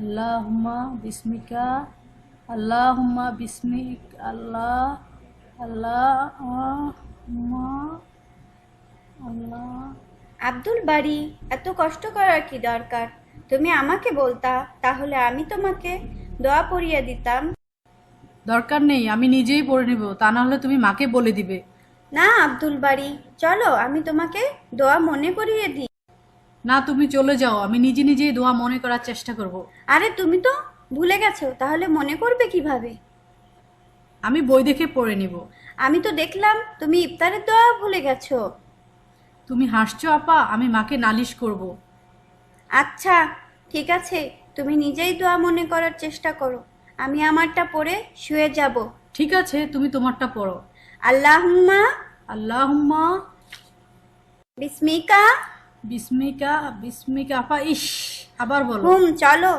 আল্লাহুম্মা বিসমিকা, আল্লাহুম্মা বিসমিক, আল্লাহুম্মা, আল্লাহ। আব্দুল বারী, এত কষ্ট করার কি দরকার? তুমি আমাকে বলতা, তাহলে আমি তোমাকে দোয়া পড়িয়ে দিতাম। দরকার নেই, আমি নিজেই পড়ে নিব, তা না হলে তুমি মাকে বলে দিবে। না আব্দুল বারী, চলো আমি তোমাকে দোয়া মনে করিয়ে দিই। না, তুমি চলে যাও, আমি নিজে নিজেই দোয়া মনে করার চেষ্টা করব। আরে তুমি তো ভুলে গেছো, তাহলে মনে করবে কিভাবে? আমি বই দেখে পড়ে নিব। আমি তো দেখলাম তুমি ইফতারের দোয়া ভুলে গেছো। তুমি হাসছো আপা, আমি মাকে নালিশ করব। আচ্ছা, ঠিক আছে, তুমি নিজেই দোয়া মনে করার চেষ্টা করো, আমি আমারটা পড়ে শুয়ে যাব। ঠিক আছে, তুমি তোমারটা পড়ো। আল্লাহুম্মা আল্লাহুম্মা বিসমিকা। বিসমিকা, বিসমিকা আপা, ইস, আবার বলো। চলো,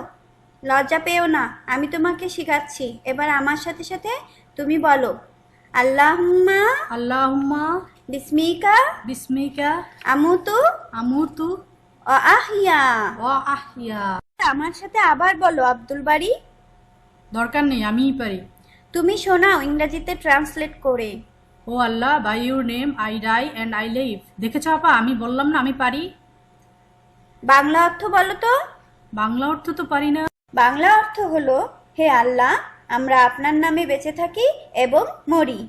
লজ্জা পেও না, আমি তোমাকে শিখাচ্ছি, এবার আমার সাথে সাথে তুমি বলো। আল্লাহুম্মা আল্লাহুম্মা বিসমিকা বিসমিকা আমুতু আমুতু ও আহিয়া। ওয়া আহিয়া। আমার সাথে আবার বলো আব্দুল বারী। দরকার নেই, আমিই পারি। তুমি শোনাও ইংরেজিতে ট্রান্সলেট করে। O Allah, by your name I die and I live. দেখেছো আপা, আমি বললাম না আমি পারি। বাংলা অর্থ বলো তো। বাংলা অর্থ তো পারি না। বাংলা অর্থ হলো, হে আল্লাহ, আমরা আপনার নামে বেঁচে থাকি এবং মরি।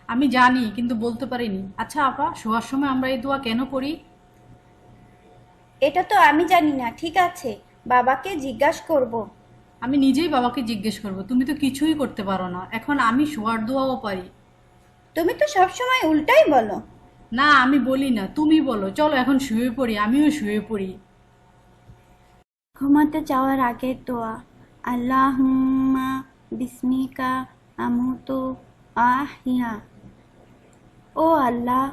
আমি জানি, কিন্তু বলতে পারিনি। আচ্ছা আপা, শোয়ার সময় আমরা এই দোয়া কেন করি? এটা তো আমি জানি না, ঠিক আছে, বাবাকে জিজ্ঞাসা করব। আমি নিজেই বাবাকে জিজ্ঞেস করব, তুমি তো কিছুই করতে পারো না, এখন আমি শোয়ার দোয়াও পারি। তুমি তো সবসময় উল্টাই বলো। না, আমি বলি না, তুমি বলো। চলো এখন শুয়ে পড়ি, আমিও শুয়ে পড়ি। ঘুমাতে যাওয়ার আগের দোয়া। আল্লাহুম্মা বিসমিকা আমুতু আহিয়া। O Allah,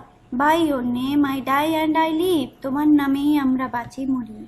by your name I die and I live. তোমার নামেই আমরা বাঁচি মরি।